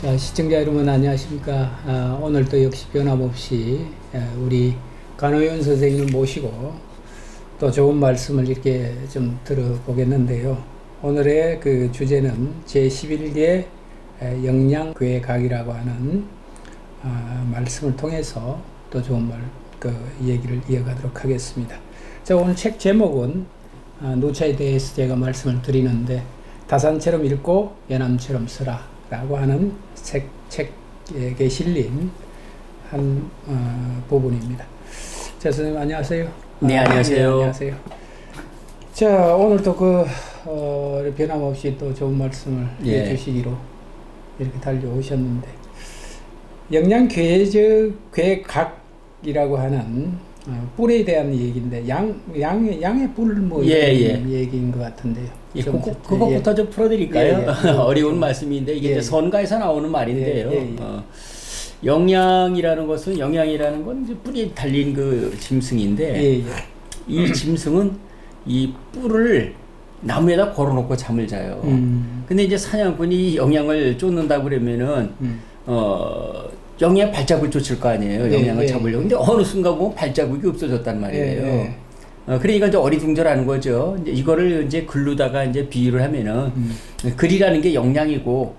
자, 시청자 여러분 안녕하십니까. 오늘도 역시 변함없이 우리 간호연 선생님을 모시고 또 좋은 말씀을 이렇게 좀 들어보겠는데요. 오늘의 그 주제는 제11개 영양괴각이라고 하는 말씀을 통해서 또 좋은 얘기를 이어가도록 하겠습니다. 자, 오늘 책 제목은 노차에 대해서 제가 말씀을 드리는데 다산처럼 읽고 연암처럼 쓰라 라고 하는 책에 실린 한 부분입니다. 자, 선생님 안녕하세요. 네, 안녕하세요. 네, 안녕하세요. 자, 오늘도 변함없이 또 좋은 말씀을 해주시기로 이렇게 달려오셨는데 영양괴각이라고 하는 뿔에 대한 얘기인데 양의 뿔 얘기인 것 같은데요. 그것부터 좀 풀어드릴까요? 어려운 말씀인데 이게 이제 선가에서 나오는 말인데요. 영양이라는 건 이제 뿔이 달린 그 짐승인데 이 짐승은 이 뿔을 나무에다 걸어놓고 잠을 자요. 근데 이제 사냥꾼이 영양을 쫓는다고 그러면은 영양 발자국을 쫓을 거 아니에요. 영양을 잡으려고. 근데 어느 순간 보면 발자국이 없어졌단 말이에요. 그러니까 이제 어리둥절하는 거죠. 이제 이거를 이제 글로다가 이제 비유를 하면은 글이라는 게 영양이고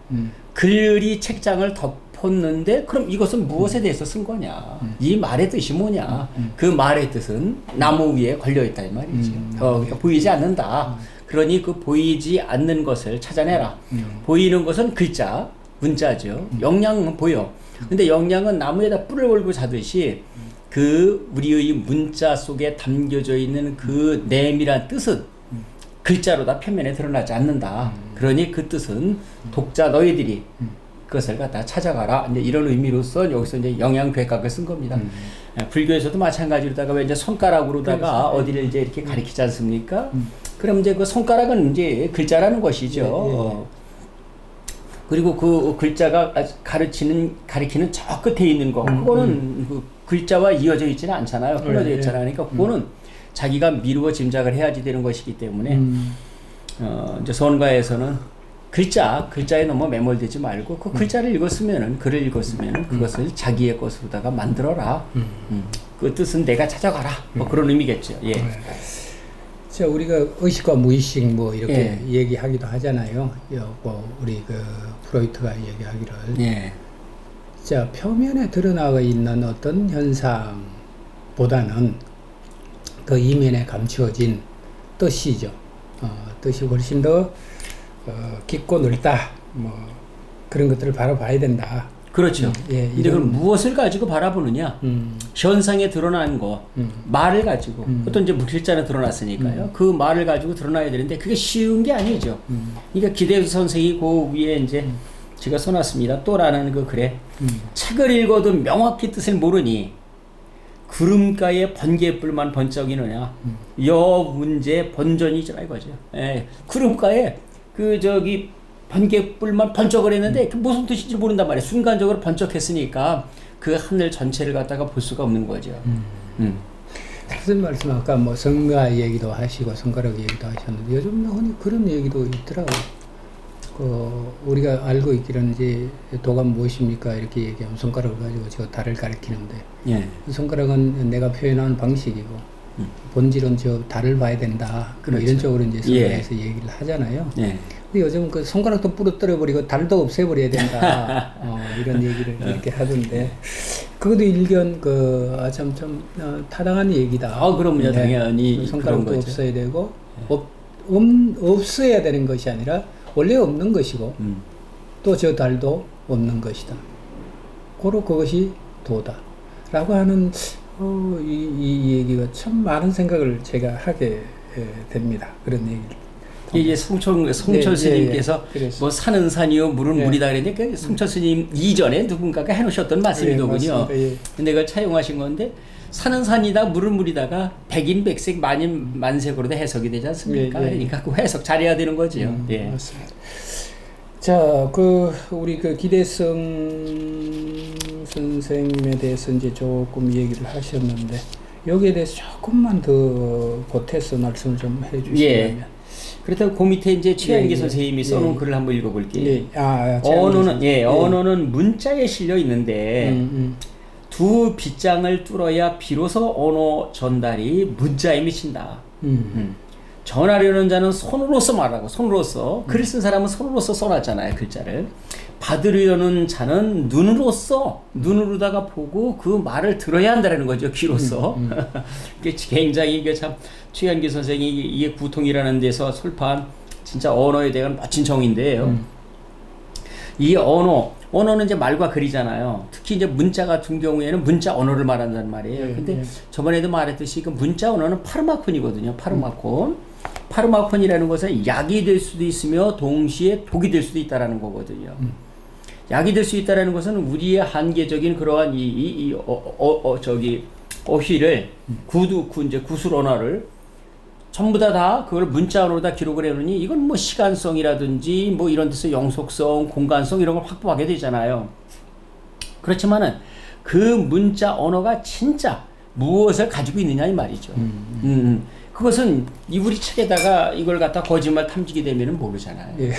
글이 책장을 덮었는데 그럼 이것은 무엇에 대해서 쓴 거냐? 이 말의 뜻이 뭐냐? 그 말의 뜻은 나무 위에 걸려 있다 이 말이죠. 그러니까 보이지 않는다. 그러니 그 보이지 않는 것을 찾아내라. 보이는 것은 글자, 문자죠. 영양은 보여. 근데 영양은 나무에다 뿔을 걸고 자듯이 그 우리의 문자 속에 담겨져 있는 그 내밀한 뜻은 글자로 다 표면에 드러나지 않는다. 그러니 그 뜻은 독자 너희들이 그것을 갖다 찾아가라. 이제 이런 의미로서 여기서 이제 영양괴각을 쓴 겁니다. 불교에서도 마찬가지로다가 왜 이제 손가락으로다가 어디를 이제 이렇게 가리키지 않습니까? 그럼 이제 그 손가락은 이제 글자라는 것이죠. 그리고 그 글자가 가리키는 저 끝에 있는 거, 그거는 그 글자와 이어져 있지는 않잖아요. 흘러져 있잖아요. 그러니까 그거는 자기가 미루어 짐작을 해야지 되는 것이기 때문에, 이제 선가에서는 글자에 너무 매몰되지 말고, 그 글자를 글을 읽었으면은 그것을 자기의 것으로다가 만들어라. 그 뜻은 내가 찾아가라. 뭐 그런 의미겠죠. 예. 자, 우리가 의식과 무의식 이렇게 얘기하기도 하잖아요. 우리 프로이트가 얘기하기를. 자, 표면에 드러나가 있는 어떤 현상보다는 그 이면에 감추어진 뜻이죠. 뜻이 훨씬 더 깊고 넓다. 그런 것들을 바라봐야 된다. 그렇죠. 근데 그럼 무엇을 가지고 바라보느냐? 현상에 드러난 거, 말을 가지고, 어떤 이제 글자는 드러났으니까요. 그 말을 가지고 드러나야 되는데 그게 쉬운 게 아니죠. 그러니까 기대수 선생이 그 위에 이제 제가 써놨습니다. 또라는 그 글에 책을 읽어도 명확히 뜻을 모르니 구름가에 번개불만 번쩍이느냐? 여 문제 번전이잖아 이거죠. 구름가에 번개불만 번쩍을 했는데 그 무슨 뜻인지 모른단 말이에요. 순간적으로 번쩍했으니까 그 하늘 전체를 갖다가 볼 수가 없는 거죠. 무슨 말씀 아까 성가 얘기도 하시고 손가락 얘기도 하셨는데 요즘 흔히 그런 얘기도 있더라고요. 우리가 알고 있기로는 이제 도가 무엇입니까? 이렇게 얘기하면 손가락을 가지고 저 달을 가리키는데 손가락은 내가 표현하는 방식이고 본질은 저 달을 봐야 된다. 그렇죠. 이런 쪽으로 이제 성가에서 얘기를 하잖아요. 근데 요즘 그 손가락도 부러뜨려버리고 달도 없애버려야 된다. 이런 얘기를 이렇게 하던데 그것도 일견 좀 타당한 얘기다. 그럼요. 당연히 손가락도 없어야 되고 없어야 되는 것이 아니라 원래 없는 것이고 또 저 달도 없는 것이다. 그것이 도다. 라고 하는 이 얘기가 참 많은 생각을 제가 하게 됩니다. 그런 얘기를. 이제 송철 스님께서 뭐 산은 산이요 물은 물이다 그랬는데 그 송철 스님 이전에 누군가가 해놓으셨던 말씀이더군요. 근데 그걸 차용하신 건데 산은 산이다 물은 물이다가 백인백색 만인만색으로 해석이 되지 않습니까? 그러니까 그 해석 잘해야 되는 거죠. 맞습니다. 자, 우리 기대성 선생님에 대해서 이제 조금 얘기를 하셨는데 여기에 대해서 조금만 더 보태서 말씀을 좀 해주시면. 그렇다면 그 밑에 이제 최한기 예, 선생님이 예, 써놓은 예. 글을 한번 읽어볼게요. 예. 언어는 언어는 문자에 실려 있는데 두 빗장을 뚫어야 비로소 언어 전달이 문자에 미친다. 전하려는 자는 손으로서 말하고 손으로서 글을 쓴 사람은 손으로서 써놨잖아요, 글자를. 받으려는 자는 눈으로다가 보고 그 말을 들어야 한다는 거죠, 귀로서. 이게 굉장히 이게 참 최한기 선생이 이게 구통이라는 데서 설파한 진짜 언어에 대한 멋진 정의인데요. 이 언어는 이제 말과 글이잖아요. 특히 이제 문자 같은 경우에는 문자 언어를 말한다는 말이에요. 근데 저번에도 말했듯이 그 문자 언어는 파르마콘이거든요. 파르마콘이라는 것은 약이 될 수도 있으며 동시에 독이 될 수도 있다라는 거거든요. 약이 될 수 있다라는 것은 우리의 한계적인 그러한 어휘를 이제 구술 언어를 전부 다 그걸 문자 언어로 다 기록을 해놓으니 이건 뭐 시간성이라든지 뭐 이런 데서 영속성, 공간성 이런 걸 확보하게 되잖아요. 그렇지만은 그 문자 언어가 진짜 무엇을 가지고 있느냐 이 말이죠. 그것은 우리 책에다가 이걸 갖다 거짓말 탐지게 되면은 모르잖아요. 예.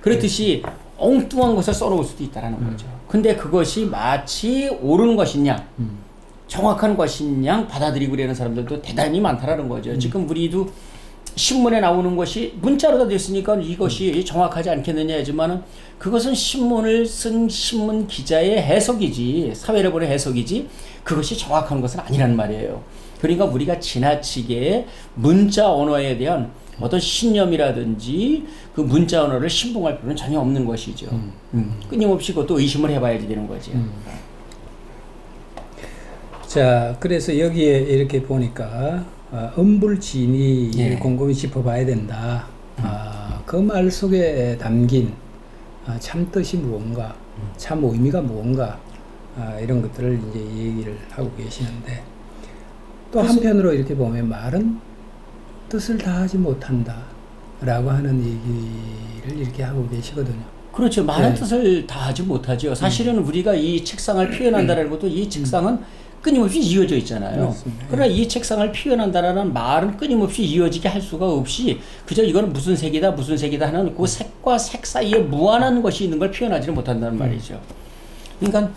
그렇듯이 엉뚱한 것을 써놓을 수도 있다라는 거죠. 근데 그것이 마치 옳은 것이냐, 정확한 것이냐 받아들이고 그러는 사람들도 대단히 많다라는 거죠. 지금 우리도 신문에 나오는 것이 문자로 다 됐으니까 이것이 정확하지 않겠느냐 하지만은 그것은 신문을 쓴 신문 기자의 해석이지, 사회를 보는 해석이지, 그것이 정확한 것은 아니란 말이에요. 그러니까 우리가 지나치게 문자 언어에 대한 어떤 신념이라든지 그 문자 언어를 신봉할 필요는 전혀 없는 것이죠. 끊임없이 그것도 의심을 해봐야지 되는 거죠. 자, 그래서 여기에 이렇게 보니까 음불진이 예. 곰곰이 짚어봐야 된다. 그 말 속에 담긴 참 뜻이 무언가, 참 의미가 무언가, 이런 것들을 이제 얘기를 하고 계시는데, 또 한편으로 이렇게 보면 말은 뜻을 다하지 못한다 라고 하는 얘기를 이렇게 하고 계시거든요. 그렇죠. 많은 네. 뜻을 다하지 못하죠. 사실은 우리가 이 책상을 표현한다는 것도 이 책상은 끊임없이 이어져 있잖아요. 맞습니다. 그러나 이 책상을 표현한다라는 말은 끊임없이 이어지게 할 수가 없이 그저 이거는 무슨 색이다 하는 그 색과 색 사이에 무한한 것이 있는 걸 표현하지는 못한다는 말이죠. 그러니까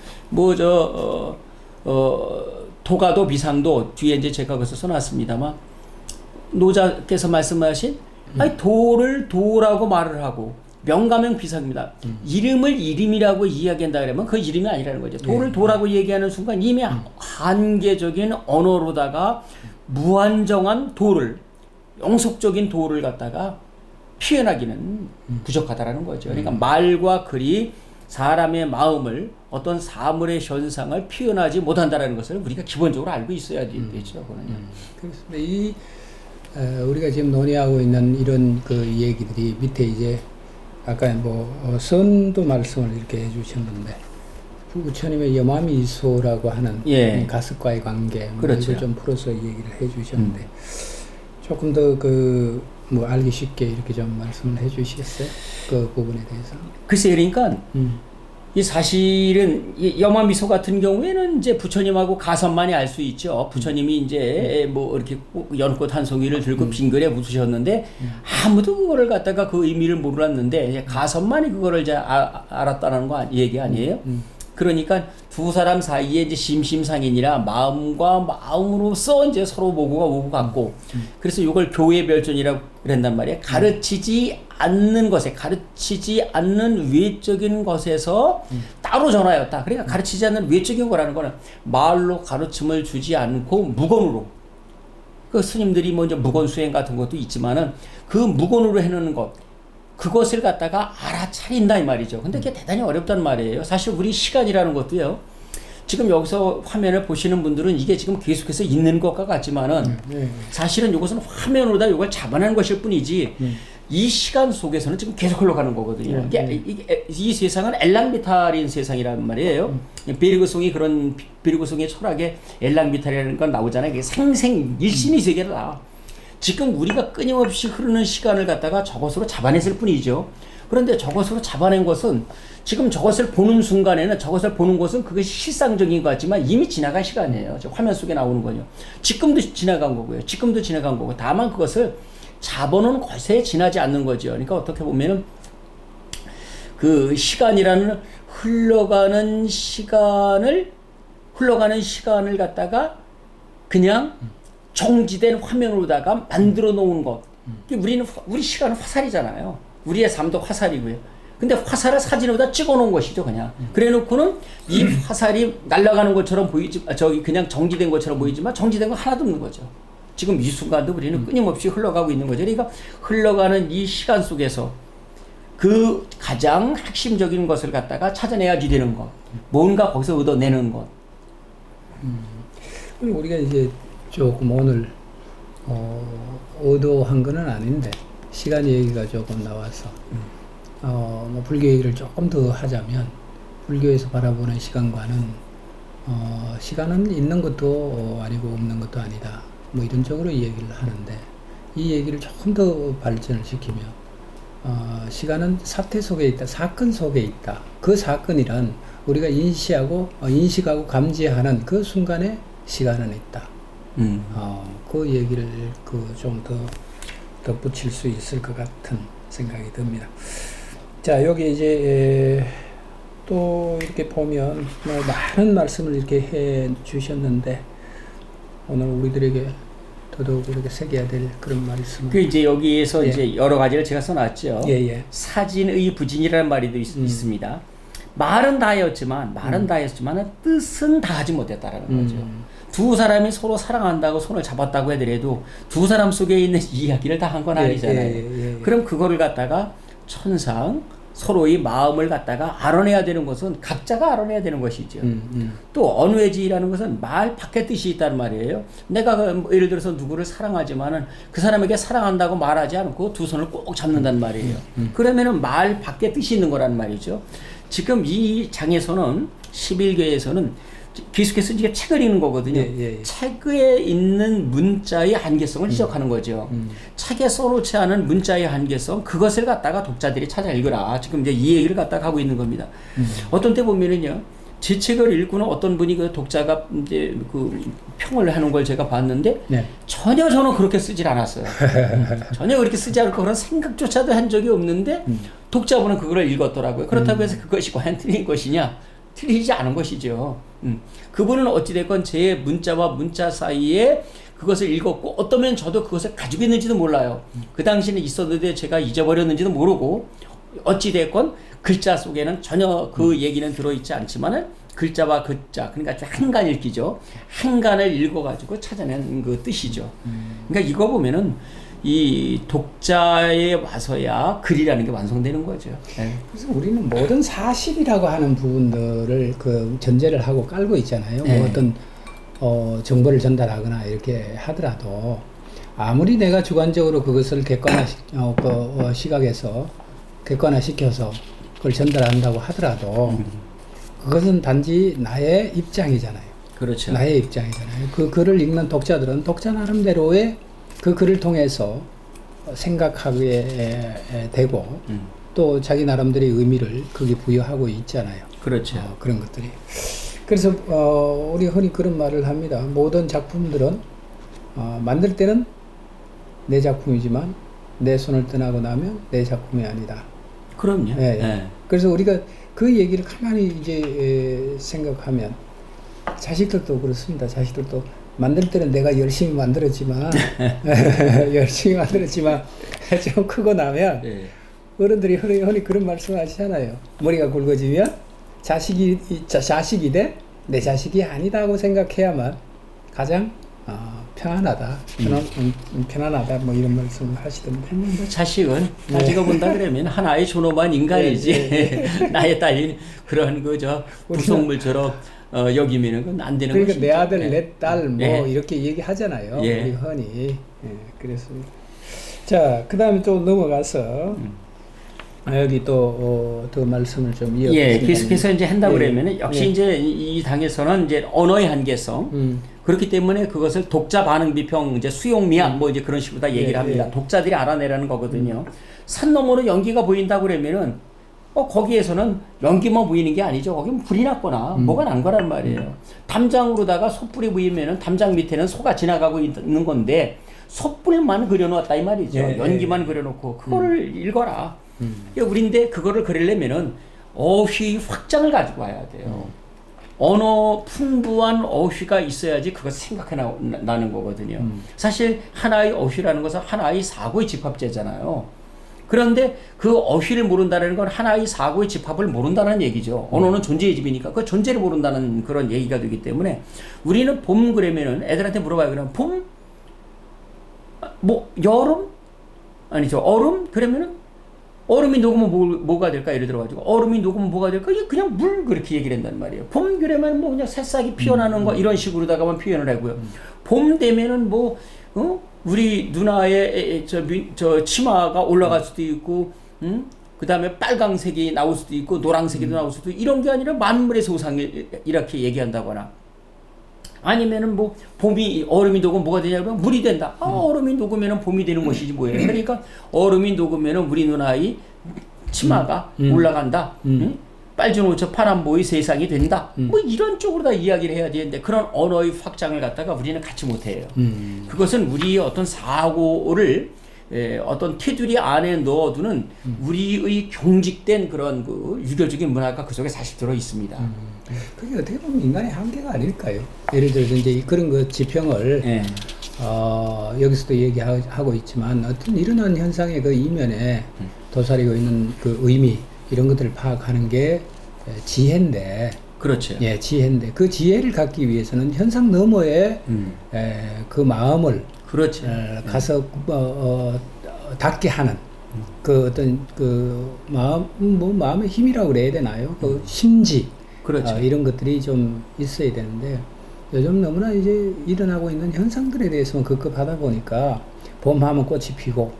도가도 비상도 뒤에 이제 제가 그것을 써놨습니다만 노자께서 말씀하신 아니 도를 도라고 말을 하고 명가명 비상입니다. 이름을 이름이라고 이야기한다 그러면 그 이름이 아니라는 거죠. 도를 도라고 얘기하는 순간 이미 한계적인 언어로다가 무한정한 도를, 영속적인 도를 갖다가 표현하기는 부족하다라는 거죠. 그러니까 말과 글이 사람의 마음을 어떤 사물의 현상을 표현하지 못한다라는 것을 우리가 기본적으로 알고 있어야 되죠. 그렇습니다. 우리가 지금 논의하고 있는 이런 그 얘기들이 밑에 이제 아까 선도 말씀을 이렇게 해주셨는데 부처님의 염화미소라고 하는 예. 가습과의 관계 그렇죠. 이걸 좀 풀어서 얘기를 해주셨는데 조금 더 알기 쉽게 이렇게 좀 말씀을 해주시겠어요? 그 부분에 대해서. 글쎄 그러니까 이 사실은 이 염화미소 같은 경우에는 이제 부처님하고 가섭만이 알 수 있죠. 부처님이 이제 뭐 이렇게 연꽃 한 송이를 들고 빙글에 묻으셨는데 아무도 그거를 갖다가 그 의미를 몰랐는데 이제 가섭만이 그거를 이제 알았다는 거 얘기 아니에요? 그러니까 두 사람 사이에 이제 심심상인이라 마음과 마음으로서 이제 서로 모구가 오고 갔고 그래서 이걸 교회 별전이라고 그랬단 말이에요. 가르치지 않는 것에, 가르치지 않는 외적인 것에서 따로 전하였다. 그러니까 가르치지 않는 외적인 거라는 거는 말로 가르침을 주지 않고 무건으로, 그 스님들이 먼저 무건 수행 같은 것도 있지만은 그 무건으로 해놓는 것, 그것을 갖다가 알아차린다 이 말이죠. 근데 그게 대단히 어렵단 말이에요. 사실 우리 시간이라는 것도요. 지금 여기서 화면을 보시는 분들은 이게 지금 계속해서 있는 것과 같지만은 사실은 이것은 화면으로다 이걸 잡아내는 것일 뿐이지 이 시간 속에서는 지금 계속 흘러가는 거거든요. 이 세상은 엘랑비탈인 세상이란 말이에요. 베르그송의 철학에 엘랑비탈이라는 건 나오잖아요. 이게 생생일신의 세계다. 지금 우리가 끊임없이 흐르는 시간을 갖다가 저것으로 잡아냈을 뿐이죠. 그런데 저것으로 잡아낸 것은 지금 저것을 보는 순간에는 저것을 보는 것은 그것이 실상적인 것 같지만 이미 지나간 시간이에요. 저 화면 속에 나오는 거요. 지금도 지나간 거고요. 지금도 지나간 거고. 다만 그것을 자본은 거세 지나지 않는 거죠. 그러니까 어떻게 보면은 그 시간이라는 흘러가는 시간을 갖다가 그냥 정지된 화면으로다가 만들어 놓은 것. 우리 시간은 화살이잖아요. 우리의 삶도 화살이고요. 근데 화살을 사진에다 찍어 놓은 것이죠, 그냥. 그래 놓고는 이 화살이 날아가는 것처럼 그냥 정지된 것처럼 보이지만 정지된 거 하나도 없는 거죠. 지금 이 순간도 우리는 끊임없이 흘러가고 있는 거죠. 그러니까 흘러가는 이 시간 속에서 그 가장 핵심적인 것을 갖다가 찾아내야지 되는 것. 뭔가 거기서 얻어내는 것. 그리고 우리가 이제 조금 오늘 의도한 거는 아닌데 시간 얘기가 조금 나와서 뭐 불교 얘기를 조금 더 하자면 불교에서 바라보는 시간과는 시간은 있는 것도 아니고 없는 것도 아니다. 뭐 이런 쪽으로 얘기를 하는데 이 얘기를 조금 더 발전을 시키며 시간은 사태 속에 있다, 사건 속에 있다. 그 사건이란 우리가 인식하고 감지하는 그 순간에 시간은 있다. 그 얘기를 좀 더 덧붙일 수 있을 것 같은 생각이 듭니다. 자, 여기 이제 또 이렇게 보면 뭐 많은 말씀을 이렇게 해 주셨는데 오늘 우리들에게 더더욱 우리가 새겨야 될 그런 말씀은 그 이제 여기에서 이제 여러 가지를 제가 써놨죠. 사진의 부진이라는 말이 있습니다. 말은 다 했지만 뜻은 다 하지 못했다라는 거죠. 두 사람이 서로 사랑한다고 손을 잡았다고 해더라도 두 사람 속에 있는 이야기를 다 한 건 아니잖아요. 그럼 그거를 갖다가 천상 서로의 마음을 갖다가 알아내야 되는 것은 각자가 알아내야 되는 것이죠. 또 언외지라는 것은 말 밖에 뜻이 있다는 말이에요. 내가 예를 들어서 누구를 사랑하지만은 그 사람에게 사랑한다고 말하지 않고 두 손을 꼭 잡는단 말이에요. 그러면은 말 밖에 뜻이 있는 거란 말이죠. 지금 이 장에서는 11개에서는 계속해서 이제 책을 읽는 거거든요. 책에 있는 문자의 한계성을 지적하는 거죠. 책에 써놓지 않은 문자의 한계성, 그것을 갖다가 독자들이 찾아 읽으라. 지금 이제 이 얘기를 갖다가 하고 있는 겁니다. 어떤 때 보면은요, 제 책을 읽고는 어떤 분이 그 독자가 이제 그 평을 하는 걸 제가 봤는데 전혀 저는 그렇게 쓰질 않았어요. 전혀 그렇게 쓰지 않고 그런 생각조차도 한 적이 없는데 독자분은 그걸 읽었더라고요. 그렇다고 해서 그것이 과연 틀린 것이냐? 틀리지 않은 것이죠. 그분은 어찌됐건 제 문자와 문자 사이에 그것을 읽었고 어떠면 저도 그것을 가지고 있는지도 몰라요. 그 당시에는 있었는데 제가 잊어버렸는지도 모르고 어찌됐건 글자 속에는 전혀 그 얘기는 들어있지 않지만은 글자와 글자, 그러니까 한간 읽기죠. 한간을 읽어가지고 찾아낸 그 뜻이죠. 그러니까 이거 보면은 이 독자에 와서야 글이라는 게 완성되는 거죠. 그래서 우리는 모든 사실이라고 하는 부분들을 그 전제를 하고 깔고 있잖아요. 뭐 어떤 정보를 전달하거나 이렇게 하더라도 아무리 내가 주관적으로 그것을 시각에서 객관화시켜서 그걸 전달한다고 하더라도 그것은 단지 나의 입장이잖아요. 그렇죠. 나의 입장이잖아요. 그 글을 읽는 독자들은 독자 나름대로의 그 글을 통해서 생각하게 되고 또 자기 나름대로의 의미를 거기에 부여하고 있잖아요. 그렇죠. 그런 것들이. 그래서 우리 흔히 그런 말을 합니다. 모든 작품들은 만들 때는 내 작품이지만 내 손을 떠나고 나면 내 작품이 아니다. 그럼요. 그래서 우리가 그 얘기를 가만히 이제 생각하면 자식들도 그렇습니다. 자식들도 만들 때는 내가 열심히 만들었지만 좀 크고 나면 어른들이 흔히 그런 말씀 하시잖아요. 머리가 굵어지면 자식이 돼 내 자식이 아니다고 생각해야만 가장 편안하다, 편안하다 뭐 이런 말씀을 하시던데. 자식은 따지고 본다 그러면 하나의 존엄한 인간이지 나의 딸인 그런 그저 구성물처럼 여기면은 그건 안 되는 그러니까 것이죠. 내 아들, 내 딸 뭐 이렇게 얘기하잖아요. 우리 흔히. 그랬습니다. 자, 그 다음에 또 넘어가서 여기 또 더 말씀을 좀 이어가겠습니다. 계속해서 이제 한다고 그러면은 역시 이제 이 당에서는 이제 언어의 한계성 그렇기 때문에 그것을 독자 반응 비평 이제 수용 미학 뭐 이제 그런 식으로 다 얘기를 합니다. 독자들이 알아내라는 거거든요. 산 너머로 연기가 보인다고 그러면은 거기에서는 연기만 보이는 게 아니죠. 거기 불이 났거나 뭐가 난 거란 말이에요. 담장으로다가 솥불이 보이면은 담장 밑에는 소가 지나가고 있는 건데 촛불만 그려놓았다 이 말이죠. 예, 연기만 예. 그려놓고 그거를 읽어라. 우리인데 그거를 그리려면은 어휘 확장을 가지고 와야 돼요. 언어 풍부한 어휘가 있어야지 그거 나는 거거든요. 사실 하나의 어휘라는 것은 하나의 사고의 집합제잖아요. 그런데 그 어휘를 모른다는 건 하나의 사고의 집합을 모른다는 얘기죠. 언어는 존재의 집이니까 그 존재를 모른다는 그런 얘기가 되기 때문에 우리는 봄 그러면은 애들한테 물어봐요. 그러면 봄? 뭐 여름? 아니죠. 얼음? 그러면은 얼음이 녹으면 뭐가 될까? 예를 들어가지고 얼음이 녹으면 뭐가 될까? 이게 그냥 물 그렇게 얘기를 한단 말이에요. 봄 그러면 뭐 그냥 새싹이 피어나는 거 이런 식으로다가만 표현을 하고요. 봄 되면은 뭐 우리 누나의 저 치마가 올라갈 수도 있고, 그 다음에 빨강색이 나올 수도 있고 노란색이 나올 수도 있고 이런 게 아니라 만물의 소상을 이렇게 얘기한다거나. 아니면은 뭐 봄이 얼음이 녹으면 뭐가 되냐면 물이 된다. 얼음이 녹으면은 봄이 되는 것이지 뭐예요. 그러니까 얼음이 녹으면은 우리 누나의 치마가 올라간다. 빨준 옷저 파란 보이 세상이 된다. 뭐 이런 쪽으로 다 이야기를 해야 되는데 그런 언어의 확장을 갖다가 우리는 갖지 못해요. 그것은 우리의 어떤 사고를 어떤 테두리 안에 넣어두는 우리의 경직된 그런 그 유교적인 문화가 그 속에 사실 들어 있습니다. 그게 어떻게 보면 인간의 한계가 아닐까요? 예를 들어서 이제 그런 그 지평을 여기서도 얘기하고 있지만 어떤 일어난 현상의 그 이면에 도사리고 있는 그 의미 이런 것들을 파악하는 게 지혜인데. 그렇죠. 예, 지혜인데 그 지혜를 갖기 위해서는 현상 너머에 그 마음을 그렇죠. 가서 닿게 하는 그 어떤 그 마음의 힘이라고 그래야 되나요? 그 심지 그렇죠. 이런 것들이 좀 있어야 되는데 요즘 너무나 이제 일어나고 있는 현상들에 대해서만 급급하다 보니까 봄하면 꽃이 피고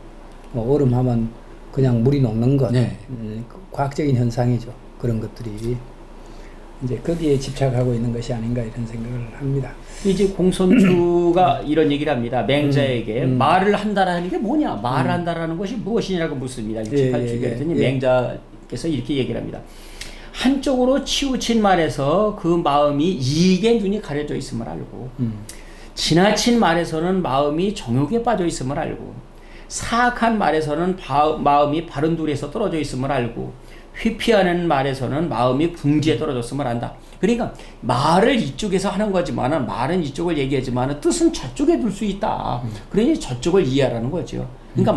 뭐 얼음하면 그냥 물이 녹는 것, 네. 과학적인 현상이죠. 그런 것들이 이제 거기에 집착하고 있는 것이 아닌가 이런 생각을 합니다. 이제 공손주가 이런 얘기를 합니다. 맹자에게 말을 한다라는 게 뭐냐? 말을 한다라는 것이 무엇이냐고 묻습니다. 68쪽에 그랬더니 맹자께서 이렇게 얘기를 합니다. 한쪽으로 치우친 말에서 그 마음이 이익에 눈이 가려져 있음을 알고 지나친 말에서는 마음이 정욕에 빠져 있음을 알고 사악한 말에서는 마음이 바른 둘에서 떨어져 있음을 알고 회피하는 말에서는 마음이 궁지에 떨어졌음을 안다. 그러니까 말을 이쪽에서 하는 거지만 말은 이쪽을 얘기하지만 뜻은 저쪽에 둘 수 있다. 그러니 저쪽을 이해하라는 거죠. 그러니까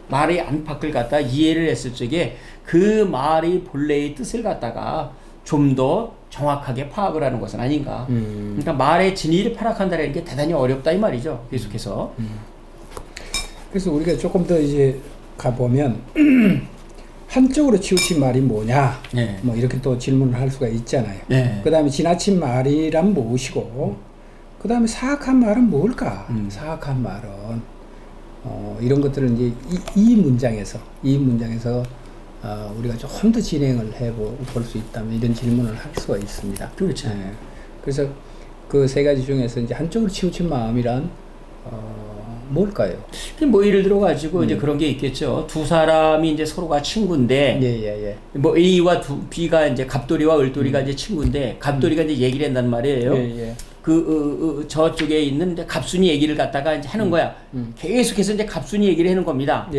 말의 안팎을 갖다 이해를 했을 적에 그 말의 본래의 뜻을 갖다가 좀 더 정확하게 파악을 하는 것은 아닌가. 그러니까 말의 진리를 파악한다는 게 대단히 어렵다 이 말이죠. 계속해서. 그래서 우리가 조금 더 이제 가보면 한쪽으로 치우친 말이 뭐냐, 네. 뭐 이렇게 또 질문을 할 수가 있잖아요. 네. 그 다음에 지나친 말이란 무엇이고, 그 다음에 사악한 말은 뭘까? 사악한 말은 이런 것들을 이제 이 문장에서 우리가 조금 더 진행을 해볼 수 있다면 이런 질문을 할 수가 있습니다. 그렇죠. 네. 그래서 그 세 가지 중에서 이제 한쪽으로 치우친 마음이란 뭘까요? 뭐 예를 들어 가지고 이제 그런 게 있겠죠. 두 사람이 이제 서로가 친구인데, 뭐 A와 B가 이제 갑돌이와 을돌이가 이제 친구인데, 갑돌이가 이제 얘기를 한단 말이에요. 저쪽에 있는 이제 갑순이 얘기를 갖다가 이제 하는 거야. 계속해서 이제 갑순이 얘기를 하는 겁니다.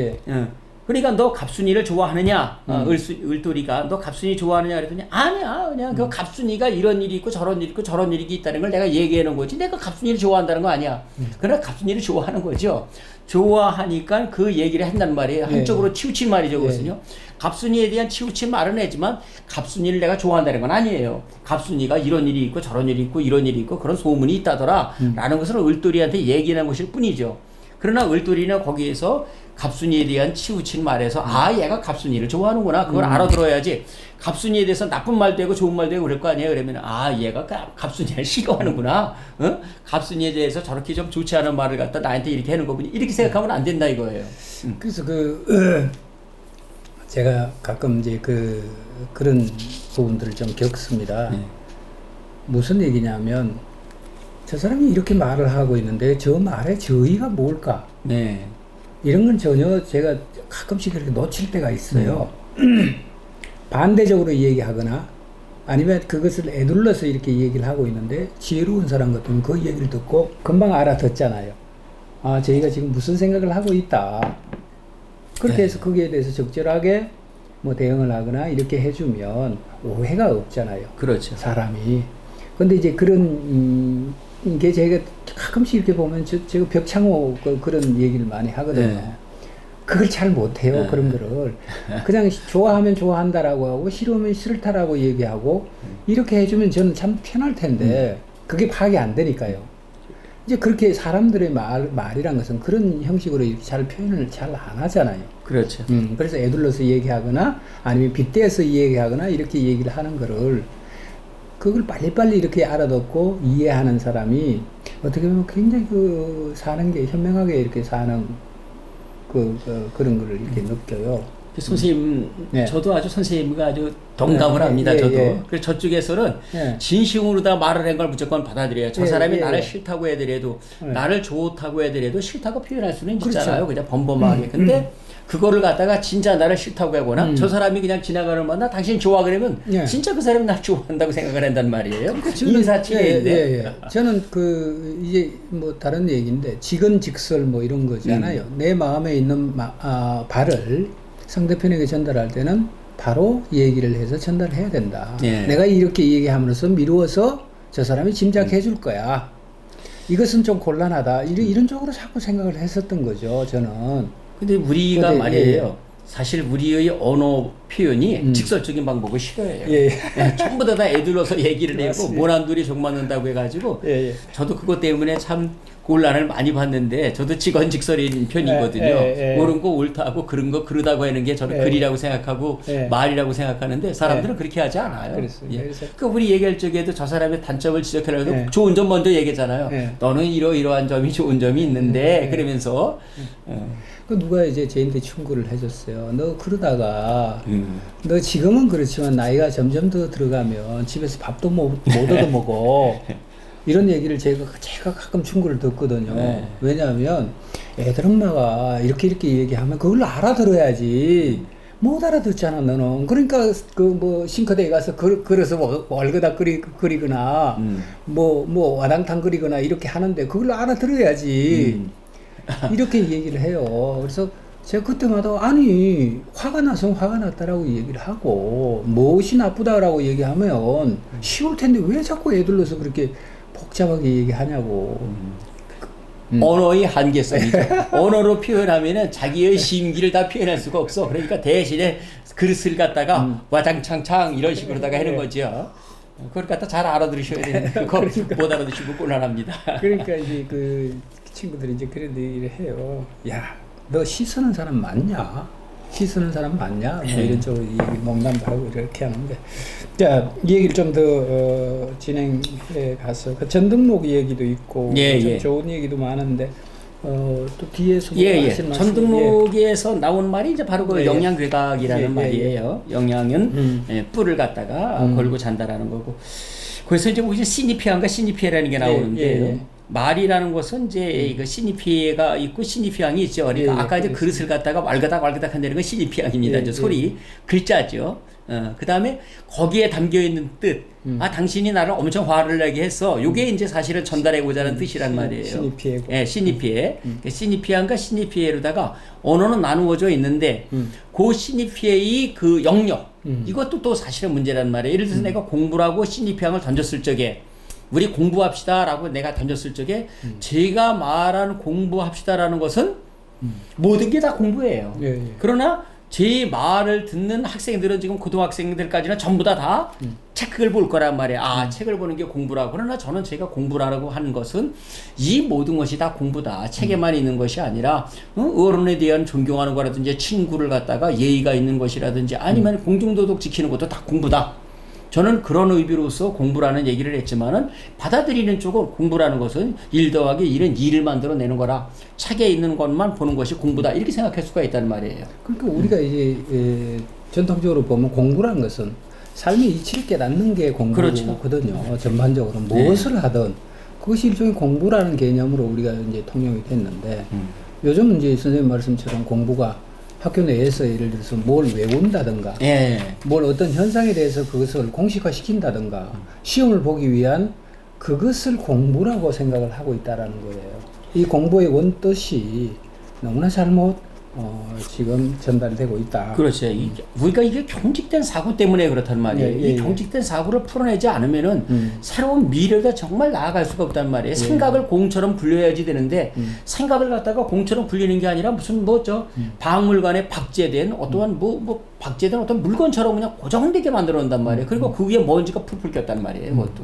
그러니까 너 갑순이를 좋아하느냐? 을돌이가 너 갑순이 좋아하느냐? 그랬더니 아니야. 그냥 그 갑순이가 이런 일이 있고 저런 일이 있고 저런 일이 있다는 걸 내가 얘기하는 거지. 내가 갑순이를 좋아한다는 거 아니야. 그러나 갑순이를 좋아하는 거죠. 좋아하니까 그 얘기를 한단 말이에요. 한쪽으로 치우친 말이죠. 그것은요. 갑순이에 대한 치우친 말은 하지만 갑순이를 내가 좋아한다는 건 아니에요. 갑순이가 이런 일이 있고 저런 일이 있고 이런 일이 있고 그런 소문이 있다더라 라는 것을 을돌이한테 얘기하는 것일 뿐이죠. 그러나 을돌이는 거기에서 갑순이에 대한 치우친 말에서 얘가 갑순이를 좋아하는구나 그걸 알아들어야지. 갑순이에 대해서 나쁜 말도 하고 좋은 말도 하고 그럴 거 아니에요. 그러면 얘가 갑순이를 싫어하는구나. 갑순이에 대해서 저렇게 좀 좋지 않은 말을 갖다 나한테 이렇게 하는 거군요. 이렇게 생각하면 안 된다 이거예요. 그래서 제가 가끔 이제 그런 부분들을 좀 겪습니다. 무슨 얘기냐면 저 사람이 이렇게 말을 하고 있는데 저 말의 저의가 뭘까? 이런 건 전혀 제가 가끔씩 이렇게 놓칠 때가 있어요. 반대적으로 얘기하거나 아니면 그것을 애둘러서 이렇게 얘기를 하고 있는데 지혜로운 사람 같으면 그 얘기를 듣고 금방 알아듣잖아요. 아, 저희가 지금 무슨 생각을 하고 있다. 그렇게 네. 해서 거기에 대해서 적절하게 뭐 대응을 하거나 이렇게 해주면 오해가 없잖아요. 그렇죠. 사람이. 근데 이제 그런 게 제가 가끔씩 이렇게 보면 제가 벽창호 그런 얘기를 많이 하거든요. 네. 그걸 잘 못해요. 네. 그런 거를. 그냥 좋아하면 좋아한다라고 하고 싫으면 싫다라고 얘기하고 이렇게 해주면 저는 참 편할 텐데 그게 파악이 안 되니까요. 이제 그렇게 사람들의 말이란 것은 그런 형식으로 이렇게 잘 표현을 잘 안 하잖아요. 그렇죠. 그래서 애둘러서 얘기하거나 아니면 빗대어서 얘기하거나 이렇게 얘기를 하는 거를 그걸 빨리빨리 이렇게 알아듣고 이해하는 사람이 어떻게 보면 굉장히 그 사는 게 현명하게 이렇게 사는 그런 거를 이렇게 느껴요. 선생님, 네. 저도 아주 선생님과 아주 동감을 네, 합니다. 예, 저도. 예. 그래서 저쪽에서는 예. 진심으로 다 말을 한 걸 무조건 받아들여요. 저 예, 사람이 예, 나를 예. 싫다고 해더라도 예. 나를 좋다고 해더라도 싫다고 표현할 수는 그렇죠. 있잖아요. 그냥 범범하게. 근데 그거를 갖다가 진짜 나를 싫다고 하거나 저 사람이 그냥 지나가는 만나 당신 좋아 그러면 예. 진짜 그 사람이 날 좋아한다고 생각을 한단 말이에요. 저는- 인사치레인데. 예. 저는 이제 뭐 다른 얘기인데 직언직설 뭐 이런 거잖아요. 내 마음에 있는 발을 상대편에게 전달할 때는 바로 얘기를 해서 전달해야 된다. 예. 내가 이렇게 얘기함으로써 미루어서 저 사람이 짐작해 줄 거야. 이것은 좀 곤란하다. 이런 쪽으로 자꾸 생각을 했었던 거죠. 저는. 근데 우리가 근데, 말이에요. 사실 우리의 언어 표현이 직설적인 방법을 싫어해요. 예. 예, 전부 다 애들러서 얘기를 하고 맞습니다. 모난돌이 종 맞는다고 해가지고 예. 저도 그것 때문에 참 곤란을 많이 봤는데 저도 직언직설인 편이거든요. 예. 옳은 거 옳다고 그런 거 그러다고 하는 게 저는 예. 글이라고 생각하고 예. 말이라고 생각하는데 사람들은 그렇게 하지 않아요. 그렇습니다. 예. 그래서- 그 우리 얘기할 적에도 저 사람의 단점을 지적하려고 예. 좋은 점 먼저 얘기했잖아요. 예. 너는 이러이러한 점이 좋은 점이 있는데 예. 그러면서 누가 이제 저한테 충고를 해줬어요. 너 그러다가 너 지금은 그렇지만 나이가 점점 더 들어가면 집에서 밥도 못 얻어 먹어. 이런 얘기를 제가 가끔 충고를 듣거든요. 네. 왜냐하면 애들 엄마가 이렇게 얘기하면 그걸 알아들어야지. 못 알아듣잖아 너는. 그러니까 뭐 싱크대에 가서 그래서 월그다 끓이거나 뭐 와당탕 끓이거나 이렇게 하는데 그걸 알아들어야지. 이렇게 얘기를 해요. 그래서 제가 그때마다 아니 화가 나서 화가 났다라고 얘기를 하고 무엇이 나쁘다라고 얘기하면 쉬울 텐데 왜 자꾸 애들러서 그렇게 복잡하게 얘기하냐고. 언어의 한계성이죠. 언어로 표현하면은 자기의 심기를 다 표현할 수가 없어. 그러니까 대신에 그릇을 갖다가 와장창창 이런 식으로다가 하는 거죠. 그걸 갖다 잘 알아들으셔야 되는데 그거 못 알아듣시고 곤란합니다. 그러니까 이제 그 친구들이 이제 그런 얘기를 해요. 야, 너 시쓰는 사람 맞냐? 시쓰는 사람 맞냐? 뭐 이런 쪽으로 농담도 하고 이렇게 하는데, 자, 이 얘기를 좀 더 진행해 가서 그 전등록 얘기도 있고, 좀 좋은 얘기도 많았는데. 또 뒤에서 하신 말씀, 전등록에서 나온 말이 이제 바로 그 영양괴각이라는 말이에요. 영양은 뿔을 갖다가 걸고 잔다라는 거고. 그래서 이제 혹시 시니피아인가 시니피에라는 게 나오는데 말이라는 것은 이제 그 시니피에가 있고 시니피앙이 있죠. 그러니까 아까 이제 그릇을 갖다가 왈가닥 한다는 건 시니피앙입니다. 이제 소리 글자죠. 그 다음에 거기에 담겨 있는 뜻. 당신이 나를 엄청 화를 내게 했어. 요게 이제 사실은 전달해고자 하는 뜻이란 말이에요. 시니피에고. 예, 시니피에. 시니피안과 시니피에로다가 언어는 나누어져 있는데, 그 시니피에의 그 영역. 이것도 또 사실은 문제란 말이에요. 예를 들어서 내가 공부라고 시니피안을 던졌을 적에, 우리 공부합시다라고 내가 던졌을 적에, 제가 말하는 공부합시다라는 것은 모든 게 다 공부예요. 그러나 제 말을 듣는 학생들은 지금 고등학생들까지는 전부 다 책을 볼 거란 말이에요. 책을 보는 게 공부라고. 그러나 저는 제가 공부라고 하는 것은 이 모든 것이 다 공부다. 책에만 있는 것이 아니라 어른에 대한 존경하는 거라든지 친구를 갖다가 예의가 있는 것이라든지 아니면 공중도덕 지키는 것도 다 공부다. 저는 그런 의미로서 공부라는 얘기를 했지만은 받아들이는 쪽은 공부라는 것은 1 더하기 1은 2를 만들어내는 거라 책에 있는 것만 보는 것이 공부다 이렇게 생각할 수가 있다는 말이에요. 그러니까 우리가 이제 전통적으로 보면 공부라는 것은 삶의 이치를 깨닫는 게 공부거든요. 그렇죠. 전반적으로 무엇을 하든 그것이 일종의 공부라는 개념으로 우리가 이제 통용이 됐는데 요즘은 이제 선생님 말씀처럼 공부가 학교 내에서 예를 들어서 뭘 외운다든가 뭘 어떤 현상에 대해서 그것을 공식화시킨다든가 시험을 보기 위한 그것을 공부라고 생각을 하고 있다라는 거예요. 이 공부의 원뜻이 너무나 잘못 지금 전달되고 있다. 그렇죠. 우리가 이게 경직된 사고 때문에 그렇단 말이에요. 이 경직된 사고를 풀어내지 않으면은 새로운 미래가 정말 나아갈 수가 없단 말이에요. 생각을 공처럼 굴려야지 되는데 생각을 갖다가 공처럼 굴리는 게 아니라 무슨 박물관에 박제된 어떠한 박제된 어떤 물건처럼 그냥 고정되게 만들어 놓는단 말이에요. 그리고 그 위에 먼지가 풀풀 꼈단 말이에요. 그것도.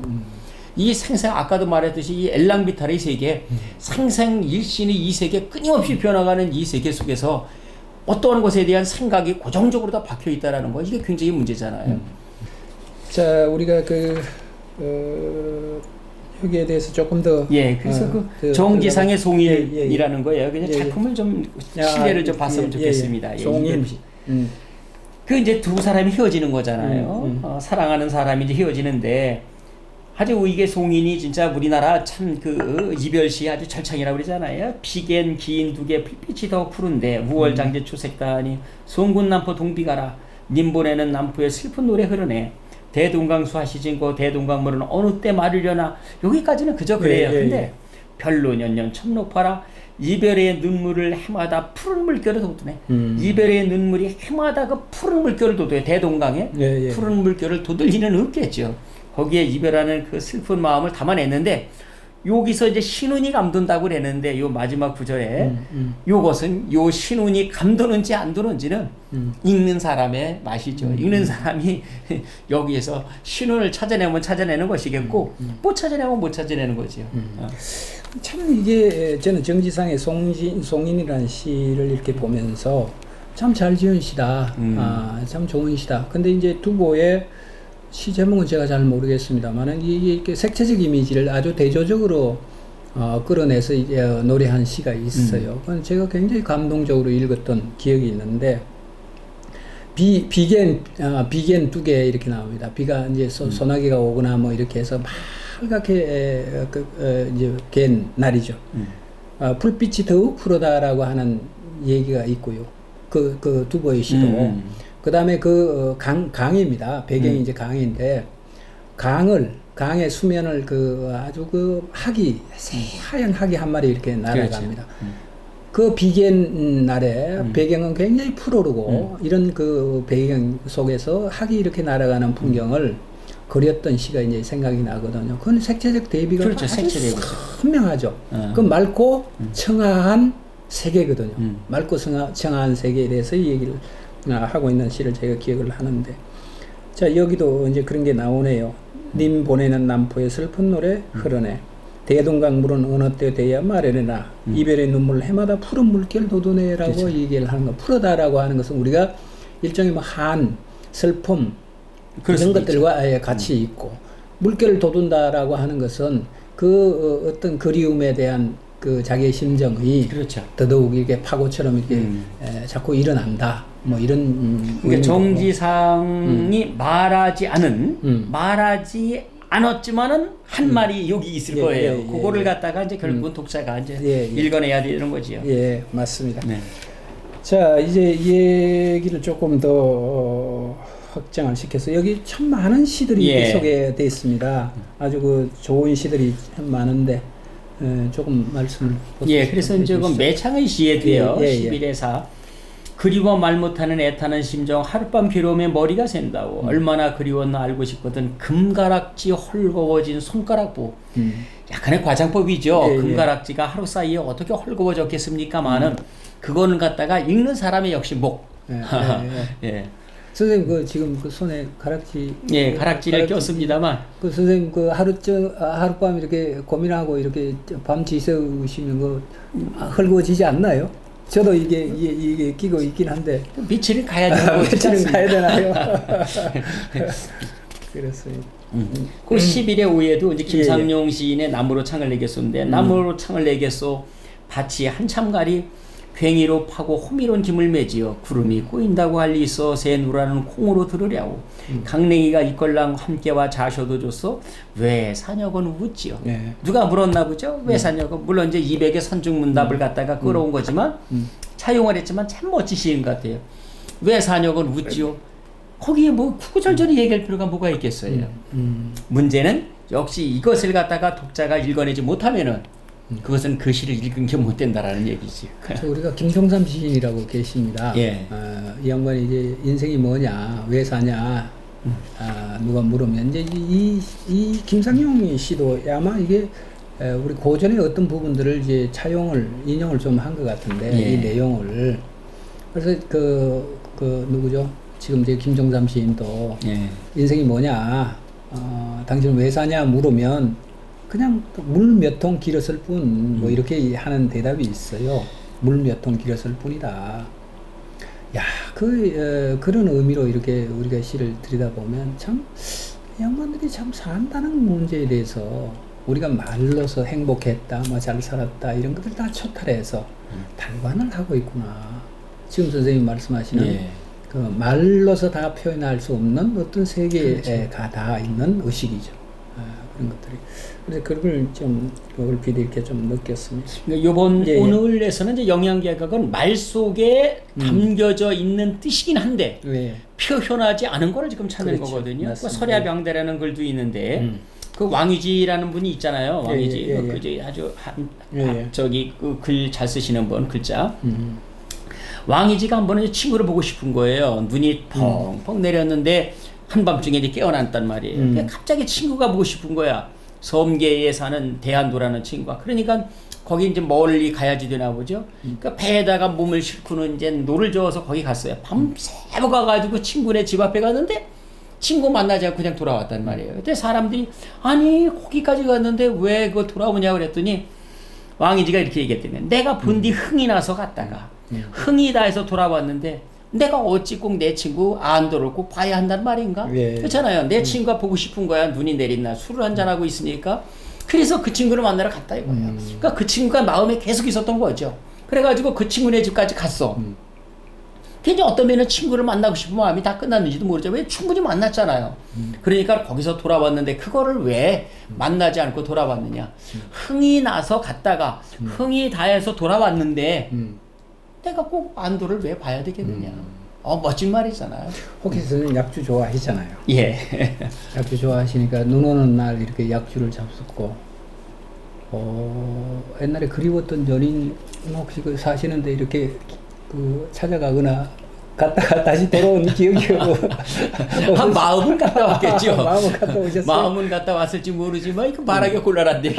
이 생생 아까도 말했듯이 이 엘랑비탈의 세계, 생생일신의 이 세계, 끊임없이 변화가는 이 세계 속에서 어떠한 것에 대한 생각이 고정적으로 다 박혀 있다라는 거, 이게 굉장히 문제잖아요. 자, 우리가 여기에 대해서 조금 더 그래서 정지상의 송인이라는 거예요. 그냥 작품을 좀 시대를 좀 봤으면 좋겠습니다. 송인. 그 이제 두 사람이 헤어지는 거잖아요. 사랑하는 사람이 이제 헤어지는데. 아주 이게 송인이 진짜 우리나라 참 이별시 아주 절창이라고 그러잖아요. 비겐 긴 두개 불빛이 더 푸른데 우월장제 초색단이 송군 남포 동비가라 님보내는 남포에 슬픈 노래 흐르네 대동강수 하시진고 대동강물은 어느 때 마르려나 여기까지는 그저 그래요. 근데 별로 년년 참 높아라 이별의 눈물을 해마다 푸른 물결을 돋우네. 이별의 눈물이 해마다 그 푸른 물결을 돋워요. 대동강에 푸른 물결을 돋을 리는 없겠죠. 거기에 이별하는 그 슬픈 마음을 담아냈는데 여기서 이제 신운이 감돈다고 그랬는데 요 마지막 구절에 요것은 요 신운이 감도는지 안 도는지는 읽는 사람의 맛이죠. 읽는 사람이 여기에서 신운을 찾아내면 찾아내는 것이겠고 못 찾아내면 못 찾아내는 거죠. 참 이게 저는 정지상의 송인이라는 시를 이렇게 보면서 참 잘 지은 시다. 참 좋은 시다. 근데 이제 두보의 시 제목은 제가 잘 모르겠습니다만 이게 색채적 이미지를 아주 대조적으로 끌어내서 이제 노래한 시가 있어요. 그건 제가 굉장히 감동적으로 읽었던 기억이 있는데 비겐 두 개 이렇게 나옵니다. 비가 이제 소나기가 오거나 뭐 이렇게 해서 빨갛게 이제 갠 날이죠. 불빛이 더욱 푸르다라고 하는 얘기가 있고요. 그 두보의 시도. 그 다음에 강입니다. 배경이 이제 강인데, 강의 수면을 아주 학이, 새하얀 학이 한 마리 이렇게 날아갑니다. 그 비겐 날에 배경은 굉장히 푸르르고, 이런 배경 속에서 학이 이렇게 날아가는 풍경을 그렸던 시가 이제 생각이 나거든요. 그건 색채적 대비가 그렇죠. 아주 선명하죠. 그 맑고 청아한 세계거든요. 맑고 청아한 세계에 대해서 이 얘기를 하고 있는 시를 제가 기억을 하는데, 자 여기도 이제 그런 게 나오네요. 님 보내는 남포의 슬픈 노래 흐르네 대동강 물은 어느 때 돼야 마르려나 이별의 눈물 해마다 푸른 물결 돋우네라고 그렇죠. 얘기를 하는 거. 푸르다라고 하는 것은 우리가 일종의 한 슬픔 이런 것들과 같이 있고, 물결을 돋운다라고 하는 것은 어떤 그리움에 대한 자기의 심정이 그렇죠. 더더욱 이렇게 파고처럼 이렇게 자꾸 일어난다. 뭐 이런 그러니까 정지상이 말하지 않았지만은 한 말이 여기 있을 거예요. 그거를 갖다가 이제 결국은 독자가 이제 읽어내야 되는 거지요. 예, 맞습니다. 네. 자, 이제 이 얘기를 조금 더 확장을 시켜서 여기 참 많은 시들이 소개되어 있습니다. 아주 좋은 시들이 참 많은데 조금 말씀을 그래서 이제 매창의 시에도요. 11의 4 그리워 말 못하는 애타는 심정 하룻밤 괴로움에 머리가 샌다오. 얼마나 그리웠나 알고 싶거든 금가락지 헐거워진 손가락보. 약간의 과장법이죠. 금가락지가 하루 사이에 어떻게 헐거워졌겠습니까마는 그거는 갖다가 읽는 사람의 역시 목. 선생님 지금 손에 가락지 가락지를 꼈습니다만 선생님 하룻밤 이렇게 고민하고 이렇게 밤 지새우시면 헐거워지지 않나요? 저도 이게 끼고 있긴 한데 며칠은 가야 되나요? 며칠은 가야 되나요? 그렇습니다. 그 10일의 오후에도 이제 김상용 시인의 나무로 창을 내겠소인데 나무로 창을 내겠소 밭이 한참가리 괭이로 파고 호미론 김을 매지어 구름이 꼬인다고 할 리 있어 새 누라는 콩으로 들으랴오. 강냉이가 이걸랑 함께와 자셔도 줬어 왜 사녀건 웃지요. 누가 물었나 보죠. 왜 사녀건. 물론 이제 200의 선중문답을 갖다가 끌어온 거지만 차용을 했지만 참 멋지신 것 같아요. 왜 사녀건 웃지요. 거기에 뭐 구구절절히 얘기할 필요가 뭐가 있겠어요. 문제는 역시 이것을 갖다가 독자가 읽어내지 못하면은 그것은 그 시를 읽은 게 못 된다라는 얘기지. 우리가 김종삼 시인이라고 계십니다. 예. 이 양반이 이제 인생이 뭐냐, 왜 사냐, 누가 물으면 이제 이 김상용 씨도 아마 이게 우리 고전의 어떤 부분들을 이제 인용을 좀 한 것 같은데 예. 이 내용을 그래서 그 누구죠? 지금 이제 김종삼 시인도 예. 인생이 뭐냐, 당신은 왜 사냐 물으면 그냥 물 몇 통 길었을 뿐, 뭐 이렇게 하는 대답이 있어요. 물 몇 통 길었을 뿐이다. 야, 그런 의미로 이렇게 우리가 시를 들여다보면 참, 양반들이 참 산다는 문제에 대해서 우리가 말로서 행복했다, 뭐 잘 살았다, 이런 것들 다 초탈해서 달관을 하고 있구나. 지금 선생님 말씀하시는 예. 그 말로서 다 표현할 수 없는 어떤 세계가 그렇죠. 다 있는 의식이죠. 그런 것들이. 그래서 그걸 좀, 그걸 비대 이렇게 좀 느꼈습니다. 요번 예, 예. 오늘에서는 이제 영양개각은 말 속에 담겨져 있는 뜻이긴 한데 예. 표현하지 않은 거를 지금 찾는 그렇죠. 거거든요. 그 맞습니다. 설야병대라는 글도 있는데 그 왕유지라는 분이 있잖아요. 왕유지. 예, 예, 예. 그저 아주 예. 저기 그 글 잘 쓰시는 분 글자. 왕이지가 한 번은 친구를 보고 싶은 거예요. 눈이 펑펑 내렸는데 한밤중에 이제 깨어났단 말이에요. 그러니까 갑자기 친구가 보고 싶은 거야. 섬계에 사는 대한도라는 친구가. 그러니까 거기 이제 멀리 가야지 되나 보죠. 그러니까 배에다가 몸을 싣고는 이제 노를 저어서 거기 갔어요. 밤새고 가가지고 친구네 집 앞에 갔는데 친구 만나지 않고 그냥 돌아왔단 말이에요. 그때 사람들이 아니 거기까지 갔는데 왜 그거 돌아오냐 그랬더니 왕이지가 이렇게 얘기했대요. 내가 본디 흥이 나서 갔다가 흥이 다해서 돌아왔는데 내가 어찌 꼭 내 친구 안도를 꼭 봐야 한단 말인가? 예. 그렇잖아요. 내 친구가 보고 싶은 거야. 눈이 내린 날 술을 한잔하고 있으니까. 그래서 그 친구를 만나러 갔다 이거예요. 그러니까 그 친구가 마음에 계속 있었던 거죠. 그래가지고 그 친구네 집까지 갔어. 근데 어떤 면은 친구를 만나고 싶은 마음이 다 끝났는지도 모르죠. 왜 충분히 만났잖아요. 그러니까 거기서 돌아왔는데 그거를 왜 만나지 않고 돌아왔느냐. 흥이 나서 갔다가 흥이 다해서 돌아왔는데 내가 꼭 안도를 왜 봐야 되겠느냐. 멋진 말이잖아요. 혹시 선생님 약주 좋아하시잖아요. 예. 약주 좋아하시니까 눈 오는 날 이렇게 약주를 잡숫고 옛날에 그리웠던 연인 혹시 그 사시는데 이렇게 그 찾아가거나 갔다가 다시 돌아온 기억이 마음은 갔다 왔겠죠. 마음은 갔다 오셨어요. 마음은 갔다 왔을지 모르지만 그 말하기 곤란한데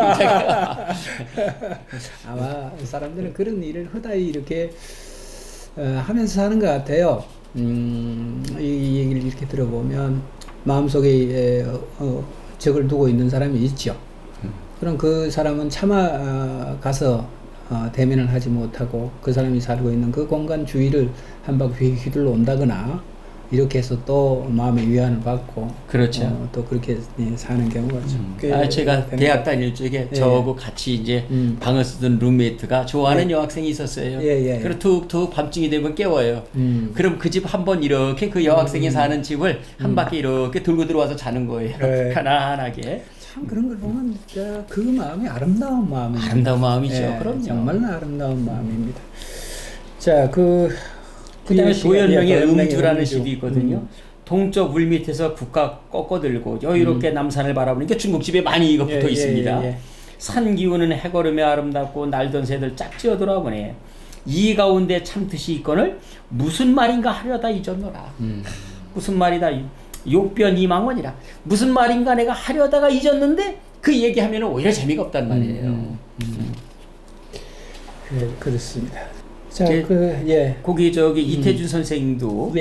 아마 사람들은 그런 일을 허다히 이렇게 하면서 사는 것 같아요. 이 얘기를 이렇게 들어보면 마음속에 적을 두고 있는 사람이 있죠. 그럼 그 사람은 차마 가서 대면을 하지 못하고 그 사람이 살고 있는 그 공간 주위를 한 바퀴 휘둘러 온다거나 이렇게 해서 또 마음의 위안을 받고 그렇죠. 또 그렇게 사는 경우가 좀 제가 대학 다닐 적에 저하고 같이 이제 방을 쓰던 룸메이트가 좋아하는 여학생이 있었어요. 그리고 툭툭 밤중이 되면 깨워요. 그럼 그 집 한 번 이렇게 그 여학생이 사는 집을 한 바퀴 이렇게 돌고 들어와서 자는 거예요. 편안하게. 참 그런 걸 보면 진짜 그 마음이 아름다운 마음이죠. 아름다운 마음이죠. 그럼요. 정말로 아름다운 마음입니다. 자, 그다음에 도연명의 음주라는 시도 있거든요. 동쪽 물 밑에서 국가 꺾어들고 여유롭게 남산을 바라보는 게 중국집에 많이 이거 붙어 있습니다. 산 기운은 해걸음에 아름답고 날던 새들 짝지어 돌아보네. 이 가운데 참듯이 있거늘 무슨 말인가 하려다 잊었노라. 무슨 말이다. 욕변 이망원이라. 무슨 말인가 내가 하려다가 잊었는데 그 얘기하면 오히려 재미가 없단 말이에요. 그렇습니다. 자, 거기 이태준 선생님도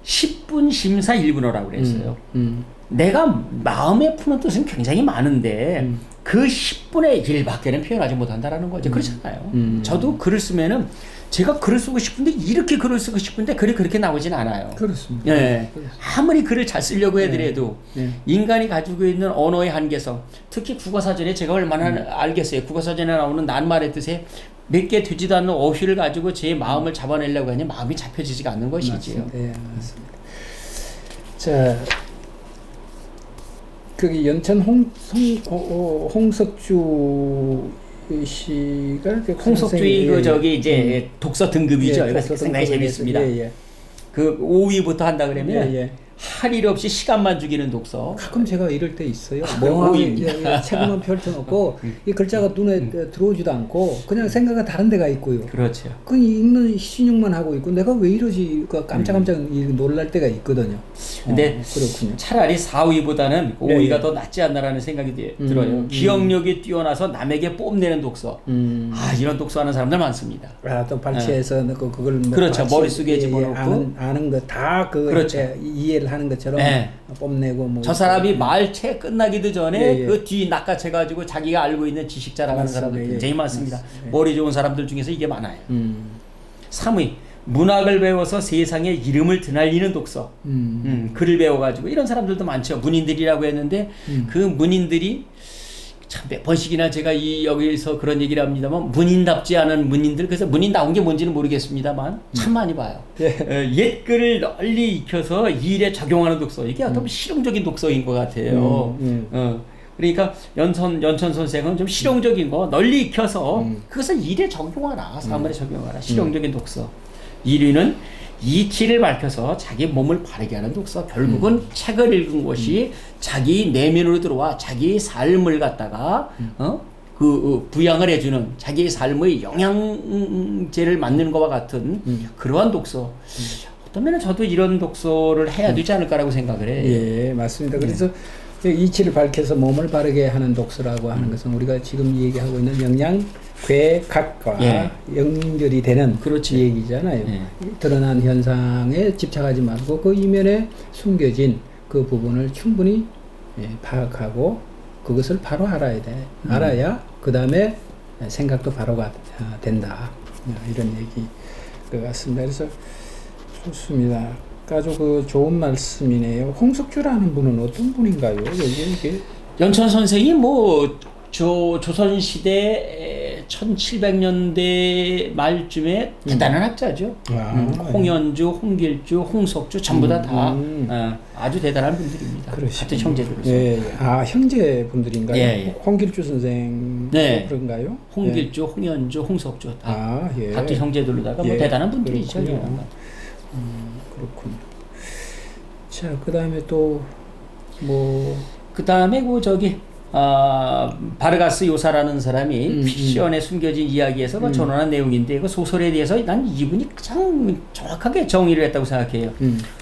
10분 심사 1분어라고 그랬어요. 내가 마음에 푸는 뜻은 굉장히 많은데 그 10분의 1밖에는 표현하지 못한다라는 거죠. 그렇잖아요. 저도 글을 쓰면은 제가 글을 쓰고 싶은데 이렇게 글을 쓰고 싶은데 글이 그렇게 나오진 않아요. 그렇습니다. 네. 아무리 글을 잘 쓰려고 해더라도 인간이 가지고 있는 언어의 한계성, 특히 국어사전에 제가 얼마나 알겠어요. 국어사전에 나오는 낱말의 뜻에 몇 개 되지도 않는 어휘를 가지고 제 마음을 잡아내려고 하니 마음이 잡혀지지가 않는 것이지요. 맞습니다. 예, 맞습니다. 자, 거기 연천 홍석주 씨가 홍석주의 이제 독서 등급이죠. 이거 상당히 재밌습니다. 그 5위부터 한다 그러면 할 일 없이 시간만 죽이는 독서. 가끔 제가 이럴 때 있어요. 멍하게 책만 펼쳐놓고 이 글자가 눈에 들어오지도 않고 그냥 생각이 다른 데가 있고요. 그렇죠. 그 읽는 신용만 하고 있고 내가 왜 이러지 깜짝깜짝 놀랄 때가 있거든요. 근데 그렇군요. 차라리 4위보다는 네, 5위가 네. 더 낫지 않나라는 생각이 들어요. 기억력이 뛰어나서 남에게 뽐내는 독서. 이런 독서하는 사람들 많습니다. 또 발췌해서 그걸 뭐 그렇죠. 머릿속에 집어넣고 아는 거 다 그렇죠. 이해를 하는 것처럼 네. 뽐내고 뭐 저 사람이 말체 끝나기도 전에 예. 그 뒤 낚아채가지고 자기가 알고 있는 지식 자랑하는 사람들 맞습니다. 굉장히 예. 많습니다. 맞습니다. 머리 좋은 사람들 중에서 이게 많아요. 3위 문학을 배워서 세상에 이름을 드날리는 독서. 글을 배워가지고 이런 사람들도 많죠. 문인들이라고 했는데 그 문인들이 참 몇 번씩이나 제가 여기서 그런 얘기를 합니다만 문인답지 않은 문인들, 그래서 문인다운 게 뭔지는 모르겠습니다만 참 많이 봐요. 옛글을 널리 익혀서 일에 적용하는 독서, 이게 어떤 실용적인 독서인 것 같아요. 그러니까 연천 선생은 좀 실용적인 거 널리 익혀서 그것을 일에 적용하라, 사물에 적용하라, 실용적인 독서. 1위는 이치를 밝혀서 자기 몸을 바르게 하는 독서. 결국은 책을 읽은 것이 자기 내면으로 들어와 자기 삶을 갖다가 부양을 해주는, 자기의 삶의 영양제를 만드는 것과 같은 그러한 독서. 어떤 면은 저도 이런 독서를 해야 되지 않을까라고 생각을 해요. 예, 맞습니다. 그래서 이치를 밝혀서 몸을 바르게 하는 독서라고 하는 것은 우리가 지금 얘기하고 있는 영양괴각과 연결이 되는 그렇지. 얘기잖아요. 드러난 현상에 집착하지 말고 그 이면에 숨겨진 그 부분을 충분히 파악하고 그것을 바로 알아야 돼. 알아야 그 다음에 생각도 바로가 된다. 이런 얘기 것 같습니다. 그래서 좋습니다. 아주 좋은 말씀이네요. 홍석주라는 분은 어떤 분인가요? 이게 연천 선생이 조선시대 1700년대 말쯤에 대단한 학자죠. 홍연주, 홍길주, 홍석주 전부 다 아주 대단한 분들입니다. 같은 형제들로서. 형제분들인가요? 예. 홍길주 선생 그런가요? 홍길주, 홍연주, 홍석주 다 예. 같은 형제들로다가 대단한 분들이죠. 그렇군요. 자, 그 다음에 또 그 다음에 바르가스 요사라는 사람이 픽션에 숨겨진 이야기에서 전언한 내용인데 그 소설에 대해서 난 이분이 가장 정확하게 정의를 했다고 생각해요.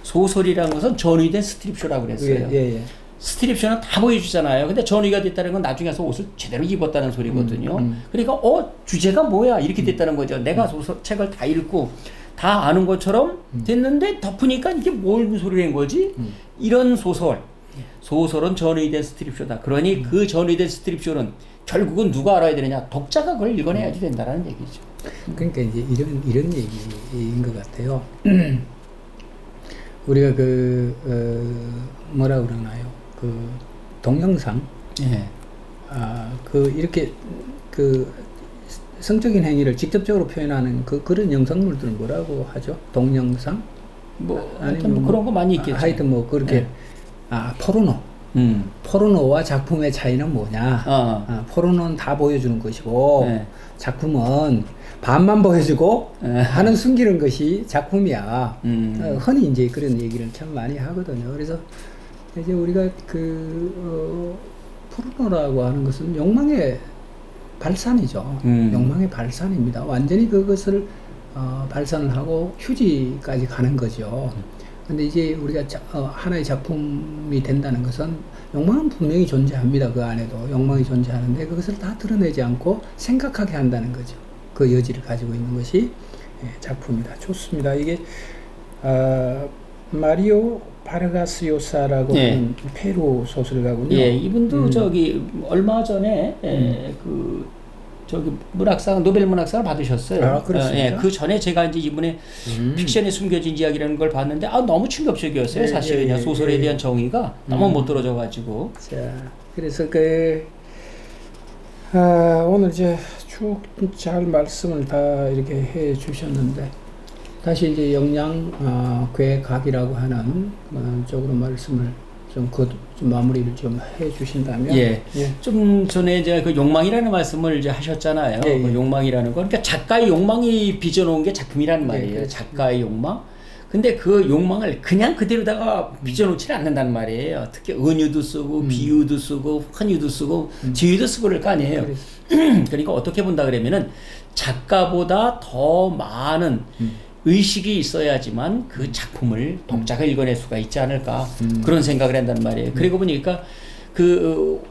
소설이라는 것은 전위된 스트립쇼라고 그랬어요. 스트립쇼는 다 보여주잖아요. 근데 전위가 됐다는 건 나중에 가서 옷을 제대로 입었다는 소리거든요. 그러니까 주제가 뭐야 이렇게 됐다는 거죠. 내가 책을 다 읽고 다 아는 것처럼 됐는데 덮으니까 이게 뭔 소리인 거지? 이런 소설은 전위된 스트립쇼다. 그러니 그 전위된 스트립쇼는 결국은 누가 알아야 되느냐? 독자가 그걸 읽어내야지 된다라는 얘기죠. 그러니까 이제 이런 얘기인 것 같아요. 우리가 뭐라 그러나요? 동영상. 이렇게 성적인 행위를 직접적으로 표현하는 그런 영상물들은 뭐라고 하죠? 동영상? 아니면 그런 거 많이 있겠죠. 하여튼 그렇게 포르노. 포르노와 작품의 차이는 뭐냐? 포르노는 다 보여주는 것이고 작품은 반만 보여주고 하는 숨기는 것이 작품이야. 흔히 이제 그런 얘기를 참 많이 하거든요. 그래서 이제 우리가 포르노라고 하는 것은 욕망의 발산이죠. 욕망의 발산입니다. 완전히 그것을 발산을 하고 휴지까지 가는 거죠. 근데 이제 우리가 하나의 작품이 된다는 것은 욕망은 분명히 존재합니다. 그 안에도 욕망이 존재하는데 그것을 다 드러내지 않고 생각하게 한다는 거죠. 그 여지를 가지고 있는 것이 작품이다. 좋습니다. 이게 마리오 바르가스 요사라고 하는 페루 소설가군요. 이분도 얼마 전에 노벨 문학상을 받으셨어요. 그렇습니까? 그 전에 제가 이제 이분의 픽션에 숨겨진 이야기라는 걸 봤는데 너무 충격적이었어요. 사실 그냥 소설에 대한 정의가 너무 못 들어져 가지고. 자, 그래서 오늘 이제 쭉 잘 말씀을 다 이렇게 해 주셨는데 다시 이제 영양괴각이라고 하는 쪽으로 말씀을 좀 마무리를 좀 해주신다면. 좀 전에 제가 그 욕망이라는 말씀을 이제 하셨잖아요. 그 욕망이라는 건, 그러니까 작가의 욕망이 빚어놓은 게 작품이라는 말이에요. 작가의 욕망. 근데 그 욕망을 그냥 그대로다가 빚어놓지는 않는단 말이에요. 특히 은유도 쓰고 비유도 쓰고 환유도 쓰고 지유도 쓰고 그럴 거 아니에요. 그러니까 어떻게 본다 그러면은 작가보다 더 많은 의식이 있어야지만 그 작품을 독자가 읽어낼 수가 있지 않을까 그런 생각을 한단 말이에요. 그리고 보니까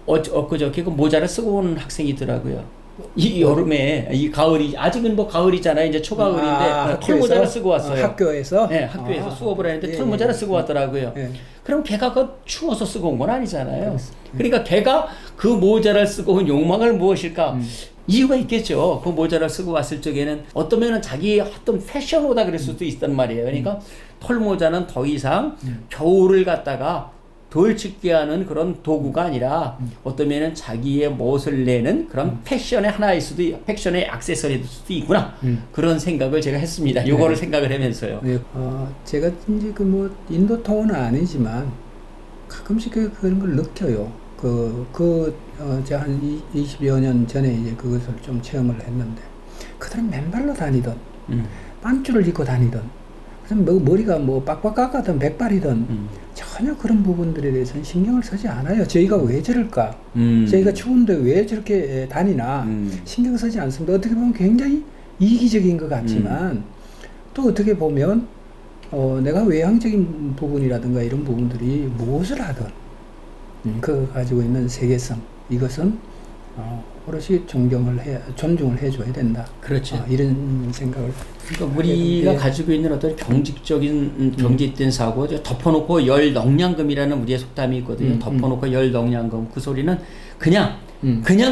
엊그저께 그 모자를 쓰고 온 학생이 있더라고요. 이 여름에 이 가을이 아직은 뭐 가을이잖아요. 이제 초가을인데 털모자를 쓰고 왔어요. 학교에서? 네, 학교에서 수업을 했는데 털모자를 쓰고 왔더라고요. 그럼 걔가 그 추워서 쓰고 온 건 아니잖아요. 그러니까 걔가 그 모자를 쓰고 온 욕망을 무엇일까? 이유가 있겠죠. 그 모자를 쓰고 왔을 적에는 어떠면은 자기 어떤 패션호다 그럴 수도 있단 말이에요. 그러니까 털모자는 더 이상 겨울을 갖다가 덜 춥게 하는 그런 도구가 아니라 어떠면은 자기의 멋을 내는 그런 패션의 하나일 수도, 패션의 액세서리일 수도 있구나. 그런 생각을 제가 했습니다. 요거를 생각을 하면서요. 네. 제가 이제 그 뭐 인도 통은 아니지만 가끔씩 그런 걸 느껴요. 제가 한 20여 년 전에 이제 그것을 좀 체험을 했는데, 그들은 맨발로 다니던, 반줄을 입고 다니던, 머리가 뭐 빡빡 깎았던 백발이든 전혀 그런 부분들에 대해서는 신경을 쓰지 않아요. 저희가 왜 저럴까? 저희가 추운데 왜 저렇게 다니나? 신경 쓰지 않습니다. 어떻게 보면 굉장히 이기적인 것 같지만 또 어떻게 보면 내가 외향적인 부분이라든가 이런 부분들이 무엇을 하든 그 가지고 있는 세계성, 이것은 오롯이 존중을 해줘야 된다. 그렇죠. 이런 생각을. 그러니까 우리가 가지고 있는 어떤 경직적인 경직된 사고, 덮어놓고 열 넉량금이라는 우리의 속담이 있거든요. 덮어놓고 열 넉량금. 그 소리는 그냥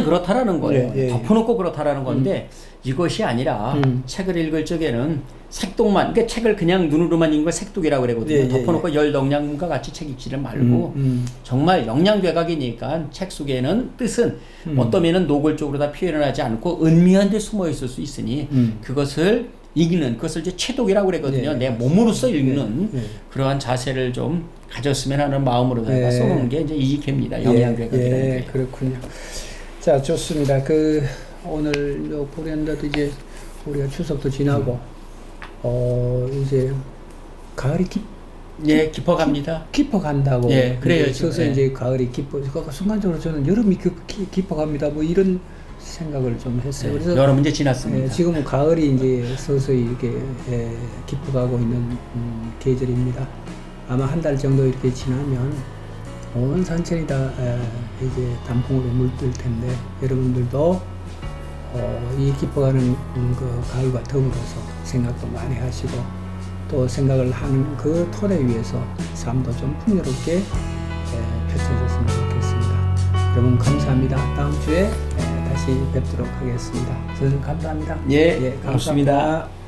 그렇다라는 거예요. 덮어놓고 그렇다라는 건데 이것이 아니라 책을 읽을 적에는 색독만, 그러니까 책을 그냥 눈으로만 읽는 걸 색독이라고 그러거든요. 덮어놓고 열 넉량금과 같이 책 읽지를 말고 정말 영양괴각이니까 책 속에는 뜻은 어떠면은 노골적으로 다 표현을 하지 않고 은미한 데 숨어 있을 수 있으니 그것을 읽는, 그것을 이제 채독이라고 그러거든요. 내 몸으로써 읽는 그러한 자세를 좀 가졌으면 하는 마음으로다가 써놓은 게 이제 이 개입니다. 영양괴각이라는 게. 그렇군요. 자, 좋습니다. 오늘 요 보련다도 이제 우리가 추석도 지나고 이제 가을이 깊어갑니다. 깊어간다고. 그래요. 서서히 이제 가을이 순간적으로 저는 여름이 깊어갑니다. 뭐 이런 생각을 좀 했어요. 그래서 여름은 이제 지났습니다. 지금은 가을이 이제 서서히 이렇게 깊어가고 있는 계절입니다. 아마 한 달 정도 이렇게 지나면 온 산천이 다 이제 단풍으로 물들 텐데, 여러분들도 이 깊어가는 그 가을과 더불어서 생각도 많이 하시고, 또 생각을 하는 그 토대 위에서 삶도 좀 풍요롭게 펼쳐졌으면 좋겠습니다. 여러분 감사합니다. 다음 주에 다시 뵙도록 하겠습니다. 선생님 감사합니다. 감사합니다.